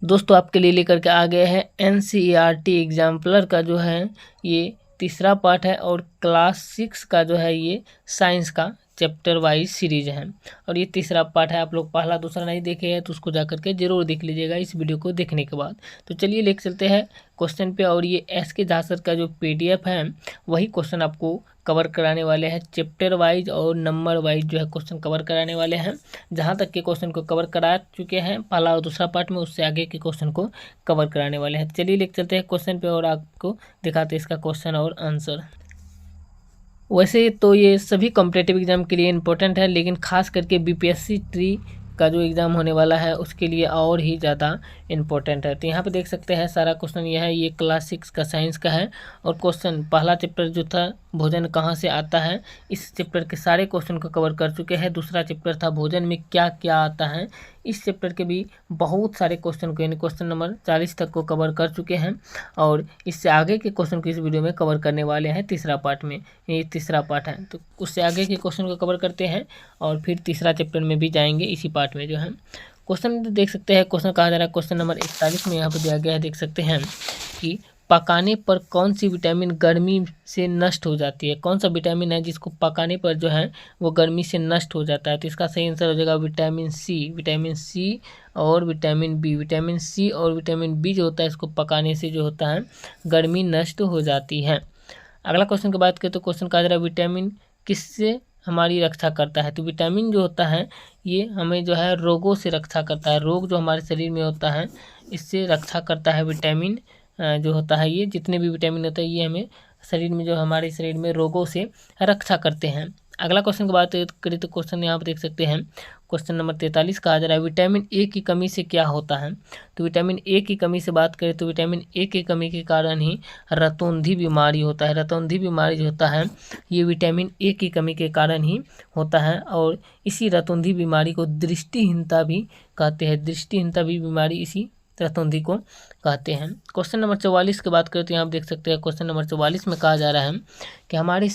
दोस्तों आपके लिए लेकर के आ गए हैं एनसीईआरटी एग्जाम्पलर का जो है ये तीसरा पार्ट है और क्लास 6 का जो है ये साइंस का चैप्टर वाइज सीरीज है और ये तीसरा पार्ट है। आप लोग पहला दूसरा नहीं देखे हैं तो उसको जा करके जरूर देख लीजिएगा इस वीडियो को देखने के बाद। तो चलिए लेकर चलते हैं क्वेश्चन पे। और ये एसके झा सर का जो पीडीएफ है वही क्वेश्चन आपको कवर कराने वाले हैं, चैप्टर वाइज और नंबर वाइज जो है क्वेश्चन कवर कराने वाले हैं। जहाँ तक के क्वेश्चन को कवर करा चुके हैं पहला और दूसरा पार्ट में, उससे आगे के क्वेश्चन को कवर कराने वाले हैं। चलिए लेकर चलते हैं क्वेश्चन पे और आपको दिखाते हैं इसका क्वेश्चन और आंसर। वैसे तो ये सभी कॉम्पिटिटिव एग्जाम के लिए इम्पोर्टेंट है, लेकिन खास करके बीपीएससी ट्री का जो एग्ज़ाम होने वाला है उसके लिए और ही ज़्यादा इम्पोर्टेंट है। तो यहाँ पे देख सकते हैं सारा क्वेश्चन यह है, ये क्लास 6 का साइंस का है। और क्वेश्चन पहला चैप्टर जो था भोजन कहाँ से आता है, इस चैप्टर के सारे क्वेश्चन को कवर कर चुके हैं। दूसरा चैप्टर था भोजन में क्या क्या आता है, इस चैप्टर के भी बहुत सारे क्वेश्चन को यानी क्वेश्चन नंबर 40 तक को कवर कर चुके हैं। और इससे आगे के क्वेश्चन को इस वीडियो में कवर करने वाले हैं तीसरा पार्ट में। ये तीसरा पार्ट है तो उससे आगे के क्वेश्चन को कवर करते हैं और फिर तीसरा चैप्टर में भी जाएंगे इसी पार्ट में जो है। क्वेश्चन देख सकते हैं, क्वेश्चन कहा जा रहा है क्वेश्चन नंबर 41 में यहाँ पर दिया गया है। देख सकते हैं कि पकाने पर कौन सी विटामिन गर्मी से नष्ट हो जाती है। कौन सा विटामिन है जिसको पकाने पर जो है वो गर्मी से नष्ट हो जाता है। तो इसका सही आंसर हो जाएगा विटामिन सी और विटामिन बी। विटामिन सी और विटामिन बी जो होता है इसको पकाने से जो होता है गर्मी नष्ट हो जाती है। अगला क्वेश्चन की बात करें तो क्वेश्चन कहा जा रहा है विटामिन किससे हमारी रक्षा करता है। तो विटामिन जो होता है ये हमें जो है रोगों से रक्षा करता है। रोग जो हमारे शरीर में होता है इससे रक्षा करता है विटामिन जो होता है। ये जितने भी विटामिन होते हैं ये हमें शरीर में जो हमारे शरीर में रोगों से रक्षा करते हैं। अगला क्वेश्चन की बात करें तो क्वेश्चन यहाँ पर देख सकते हैं क्वेश्चन नंबर 43 कहा जा रहा है विटामिन ए की कमी से क्या होता है। तो विटामिन ए की कमी से बात करें तो विटामिन ए की कमी के कारण ही रतौंधी बीमारी होता है। रतौंधी बीमारी जो होता है ये विटामिन ए की कमी के कारण ही होता है और इसी रतौंधी बीमारी को दृष्टिहीनता भी कहते हैं। दृष्टिहीनता भी बीमारी इसी रतौंधी को कहते हैं। क्वेश्चन नंबर 44 की बात करें तो यहाँ आप देख सकते हैं क्वेश्चन नंबर 44 में कहा जा रहा है कि हमारे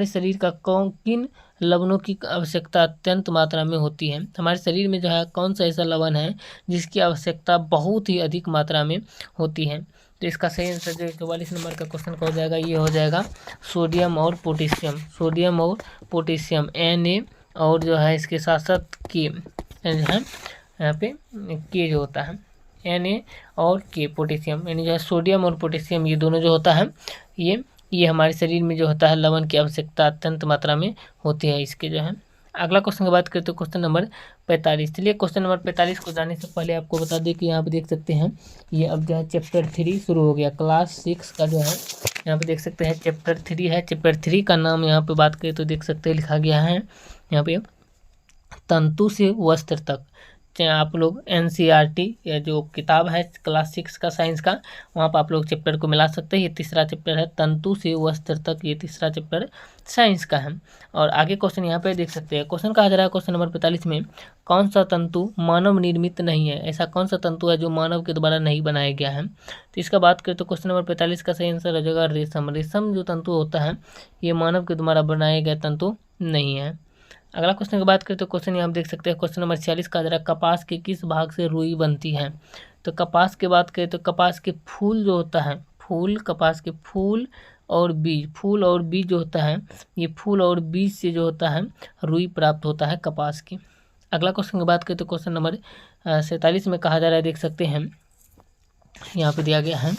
शरीर का किन लवणों की आवश्यकता अत्यंत मात्रा में होती है। हमारे शरीर में जो है कौन सा ऐसा लवण है जिसकी आवश्यकता बहुत ही अधिक मात्रा में होती है। तो इसका सही आंसर जो 44 नंबर का क्वेश्चन का हो जाएगा ये हो जाएगा सोडियम और पोटेशियम। सोडियम और पोटेशियम Na और जो है इसके साथ साथ के जो है यहाँ पे के जो होता है Na और के पोटेशियम यानी जो है सोडियम और पोटेशियम ये दोनों जो होता है ये हमारे शरीर में जो होता है लवण की आवश्यकता अत्यंत मात्रा में होती है इसके जो है। अगला क्वेश्चन की बात करें तो क्वेश्चन नंबर 45। चलिए क्वेश्चन नंबर 45 को जाने से पहले आपको बता दें कि यहाँ पे देख सकते हैं ये अब जो है चैप्टर 3 शुरू हो गया। क्लास 6 का जो है यहाँ पे देख सकते हैं चैप्टर 3 है। चैप्टर 3 का नाम यहाँ पे बात करें तो देख सकते हैं लिखा गया है यहाँ पे तंतु से वस्त्र तक। आप लोग एनसीईआरटी जो किताब है क्लास 6 का साइंस का वहाँ पर आप लोग चैप्टर को मिला सकते हैं। ये तीसरा चैप्टर है तंतु से वस्त्र तक, ये तीसरा चैप्टर साइंस का है। और आगे क्वेश्चन यहाँ पे देख सकते हैं क्वेश्चन कहा जा रहा है क्वेश्चन नंबर 45 में कौन सा तंतु मानव निर्मित नहीं है। ऐसा कौन सा तंतु है जो मानव के द्वारा नहीं बनाया गया है। तो इसका बात करें तो क्वेश्चन नंबर 45 का सही आंसर हो जाएगा रेशम। रेशम जो तंतु होता है ये मानव के द्वारा बनाया गया तंतु नहीं है। अगला क्वेश्चन की बात करें तो क्वेश्चन यहाँ आप देख सकते हैं क्वेश्चन नंबर 46 का जरा कपास के किस भाग से रुई बनती है। तो कपास की बात करें तो कपास के फूल जो होता है कपास के फूल और बीज जो होता है ये फूल और बीज से जो होता है रुई प्राप्त होता है कपास की। अगला क्वेश्चन की बात करें तो क्वेश्चन नंबर 47 में कहा जा रहा है देख सकते हैं यहाँ पे दिया गया है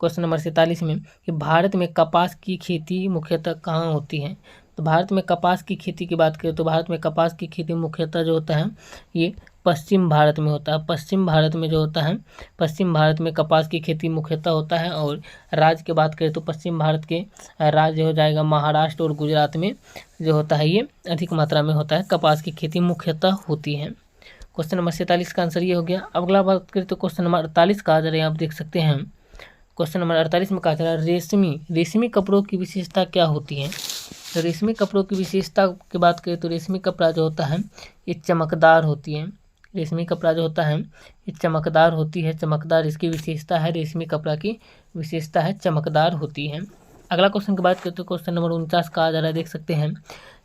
क्वेश्चन नंबर 47 में कि भारत में कपास की खेती मुख्यतः कहाँ होती है। तो भारत में कपास की खेती की बात करें तो भारत में कपास की खेती मुख्यतः जो होता है ये पश्चिम भारत में होता है। पश्चिम भारत में जो होता है पश्चिम भारत में कपास की खेती मुख्यतः होता है। और राज्य की बात करें तो पश्चिम भारत के राज्य हो जाएगा महाराष्ट्र और गुजरात में जो होता है ये अधिक मात्रा में होता है कपास की खेती मुख्यतः होती है। क्वेश्चन नंबर 47 का आंसर ये हो गया। अगला बात करें तो क्वेश्चन नंबर 48 कहा जा रहा है आप देख सकते हैं क्वेश्चन नंबर 48 में कहा जा रहा है रेशमी कपड़ों की विशेषता क्या होती है। तो रेशमी कपड़ों की विशेषता की बात करें तो रेशमी कपड़ा जो होता है ये चमकदार होती है। रेशमी कपड़ा जो होता है ये चमकदार होती है। चमकदार इसकी विशेषता है। रेशमी कपड़ा की विशेषता है चमकदार होती है। अगला क्वेश्चन की बात करें तो क्वेश्चन नंबर 49 कहा जा रहा है देख सकते हैं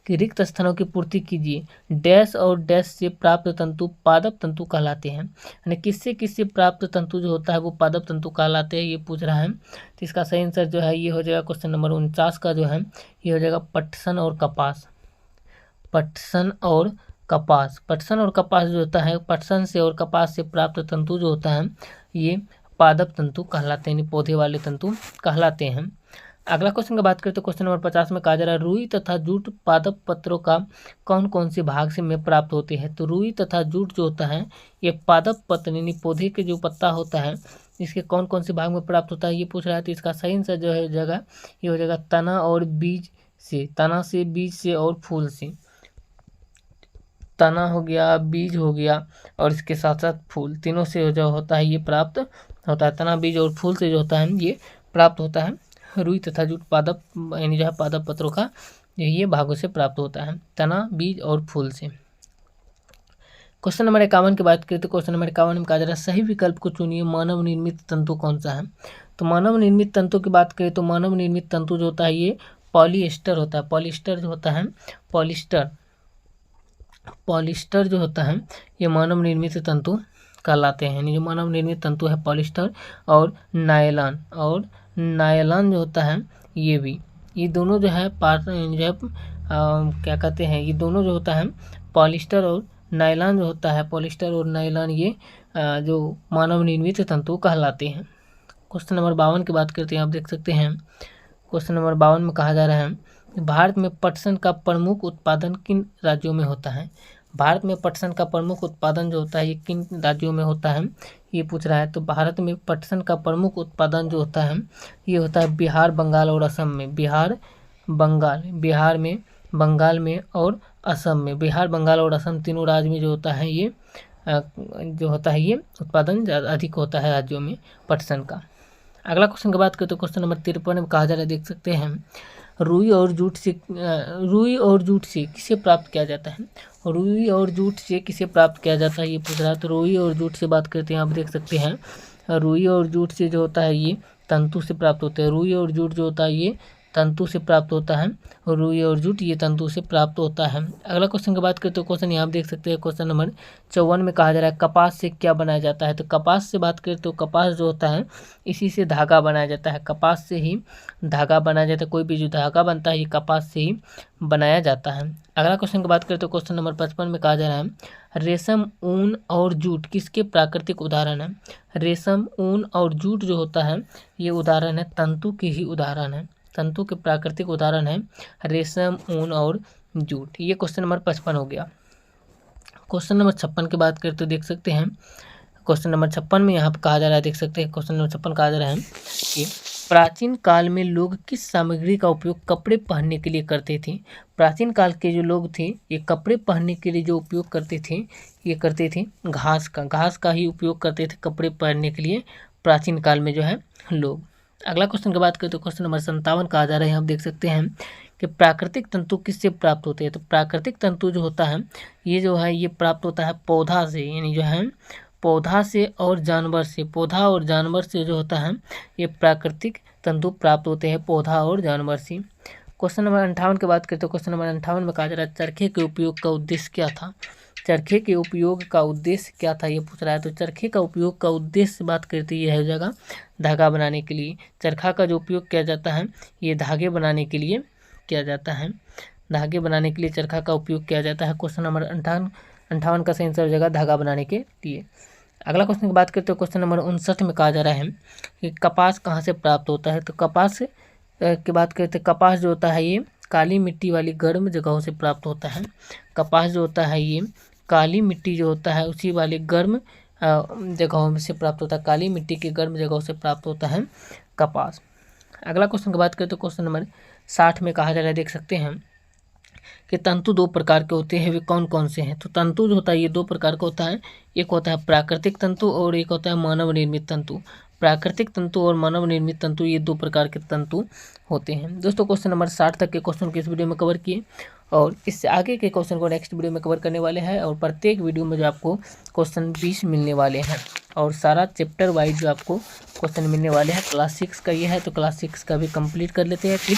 कि रिक्त स्थानों की पूर्ति कीजिए। डैश और डैश से प्राप्त तंतु पादप तंतु कहलाते हैं। यानी किससे किससे प्राप्त तंतु जो होता है वो पादप तंतु कहलाते हैं, ये पूछ रहा है। तो इसका सही आंसर जो है ये हो जाएगा क्वेश्चन नंबर 49 का जो है ये हो जाएगा पटसन और कपास। पटसन और कपास, पटसन और कपास जो होता है, पटसन से और कपास से प्राप्त तंतु जो होता है ये पादप तंतु कहलाते हैं, पौधे वाले तंतु कहलाते हैं। अगला क्वेश्चन की बात करें तो क्वेश्चन नंबर 50 में कहा जा रहा है रुई तथा जूट पादप पत्रों का कौन कौन से भाग से में प्राप्त होते हैं। तो रुई तथा जूट जो होता है ये पादप पत्र यानी पौधे के जो पत्ता होता है इसके कौन कौन से भाग में प्राप्त होता है ये पूछ रहा है। तो इसका सही आंसर जो है जगह ये हो जाएगा तना और बीज से, तना से, बीज से और फूल से। तना हो गया, बीज हो गया और इसके साथ साथ फूल, तीनों से जो होता है ये प्राप्त होता है। तना, बीज और फूल से जो होता है ये प्राप्त होता है। रुई तथा जूट पादप यानी जो है पादप पत्रों का ये भागों से प्राप्त होता है, तना, बीज और फूल से। क्वेश्चन नंबर 51 की बात करें तो क्वेश्चन नंबर 51 में कहा जा रहा है सही विकल्प को चुनिए, मानव निर्मित तंतु कौन सा है। तो मानव निर्मित तंतु की बात करें तो मानव निर्मित तंतु जो होता है ये पॉलिएस्टर होता है। पॉलिएस्टर जो होता है, पॉलिएस्टर जो होता है ये मानव निर्मित तंतु कहलाते हैं। जो मानव निर्मित तंतु है पॉलिएस्टर और नायलॉन जो होता है ये भी, ये दोनों जो है क्या कहते हैं, ये दोनों जो होता है पॉलिएस्टर और नायलॉन जो होता है, पॉलिएस्टर और नायलॉन ये जो मानव निर्मित तंतु कहलाते हैं। क्वेश्चन नंबर 52 की बात करते हैं, आप देख सकते हैं क्वेश्चन नंबर 52 में कहा जा रहा है भारत में पटसन का प्रमुख उत्पादन किन राज्यों में होता है। भारत में पटसन का प्रमुख उत्पादन जो होता है ये किन राज्यों में होता है ये पूछ रहा है। तो भारत में पटसन का प्रमुख उत्पादन जो होता है ये होता है बिहार, बंगाल और असम में। बिहार में, बंगाल में और असम में, बिहार, बंगाल और असम तीनों राज्य में जो होता है ये ये उत्पादन ज़्यादा अधिक होता है राज्यों में पटसन का। अगला क्वेश्चन की बात करें तो क्वेश्चन नंबर 53 में कहा जा रहा है, देख सकते हैं रुई और जूट से किसे प्राप्त किया जाता है। रुई और जूट से किसे प्राप्त किया जाता है ये पूछ रहा है। तो रुई और जूट से बात करते हैं, आप देख सकते हैं रुई और जूट से जो होता है ये तंतु से प्राप्त होते हैं। रुई और जूट जो होता है ये तंतु से प्राप्त होता है, रुई और जूट ये तंतु से प्राप्त होता है। अगला क्वेश्चन की बात करें तो क्वेश्चन यहाँ आप देख सकते हैं क्वेश्चन नंबर 54 में कहा जा रहा है कपास से क्या बनाया जाता है। तो कपास से बात करें तो कपास जो होता है इसी से धागा बनाया जाता है, कपास से ही धागा बनाया जाता है। कोई भी जो धागा बनता है ये कपास से ही बनाया जाता है। अगला क्वेश्चन की बात करें तो क्वेश्चन नंबर 55 में कहा जा रहा है रेशम, ऊन और जूट किसके प्राकृतिक उदाहरण है। रेशम, ऊन और जूट जो होता है ये उदाहरण है तंतु के ही उदाहरण है, तंतु के प्राकृतिक उदाहरण है रेशम, ऊन और जूट। ये क्वेश्चन नंबर 55 हो गया। क्वेश्चन नंबर 56 की बात करें तो देख सकते हैं क्वेश्चन नंबर 56 में यहाँ पर कहा जा रहा है, देख सकते हैं क्वेश्चन नंबर 56 कहा जा रहा है कि प्राचीन काल में लोग किस सामग्री का उपयोग कपड़े पहनने के लिए करते थे। प्राचीन काल के जो लोग थे ये कपड़े पहनने के लिए जो उपयोग करते थे ये करते थे घास का ही उपयोग करते थे कपड़े पहनने के लिए प्राचीन काल में जो है लोग। अगला क्वेश्चन की बात करें तो क्वेश्चन नंबर 57 कहा जा रहा है, आप देख सकते हैं कि प्राकृतिक तंतु किससे प्राप्त होते हैं। तो प्राकृतिक तंतु जो होता है ये जो है ये प्राप्त होता है पौधा से, यानी जो है पौधा से और जानवर से, पौधा और जानवर से जो होता है ये प्राकृतिक तंतु प्राप्त होते हैं पौधा और जानवर से। क्वेश्चन नंबर 58 की बात करें तो क्वेश्चन नंबर 58 में कहा जा रहा है चरखे के उपयोग का उद्देश्य क्या था। चरखे के उपयोग का उद्देश्य क्या था ये पूछ रहा है। तो चरखे का उपयोग का उद्देश्य बात करते ये है जगह धागा बनाने के लिए। चरखा का जो उपयोग किया जाता है ये धागे बनाने के लिए किया जाता है, धागे बनाने के लिए चरखा का उपयोग किया जाता है। क्वेश्चन नंबर 58 का सही आंसर जगह धागा बनाने के लिए। अगला क्वेश्चन की बात करते हैं क्वेश्चन नंबर 59 में कहा जा रहा है कि कपास कहाँ से प्राप्त होता है। तो कपास की बात करते हैं, कपास जो होता है ये काली मिट्टी वाली गर्म जगहों से प्राप्त होता है। कपास जो होता है ये काली मिट्टी जो होता है उसी वाले गर्म जगहों में से प्राप्त होता है, काली मिट्टी की गर्म जगहों से प्राप्त होता है कपास। अगला क्वेश्चन की बात करें तो क्वेश्चन नंबर 60 में कहा जा रहा है, देख सकते हैं कि तंतु दो प्रकार के होते हैं, वे कौन कौन से हैं। तो तंतु जो होता है ये दो प्रकार का होता है, एक होता है प्राकृतिक तंतु और एक होता है मानव निर्मित तंतु। प्राकृतिक तंतु और मानव निर्मित तंतु ये दो प्रकार के तंतु होते हैं। दोस्तों क्वेश्चन नंबर 60 तक के क्वेश्चन को इस वीडियो में कवर किए और इससे आगे के क्वेश्चन को नेक्स्ट वीडियो में कवर करने वाले हैं और प्रत्येक वीडियो में जो आपको क्वेश्चन 20 मिलने वाले हैं और सारा चैप्टर वाइज जो आपको क्वेश्चन मिलने वाले हैं। क्लास 6 का ये है तो क्लास 6 का भी कंप्लीट कर लेते हैं। फिर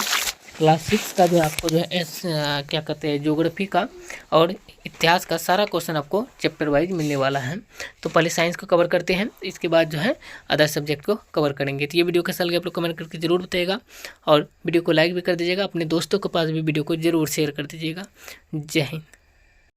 क्लास 6 का जो है आपको जो है क्या कहते हैं ज्योग्राफी का और इतिहास का सारा क्वेश्चन आपको चैप्टर वाइज मिलने वाला है। तो पहले साइंस को कवर करते हैं, इसके बाद जो है अदर सब्जेक्ट को कवर करेंगे। तो ये वीडियो कैसा लगे आप लोग कमेंट करके जरूर बताइएगा और वीडियो को लाइक भी कर दीजिएगा, अपने दोस्तों के पास भी वीडियो को जरूर शेयर कर दीजिएगा। जय हिंद।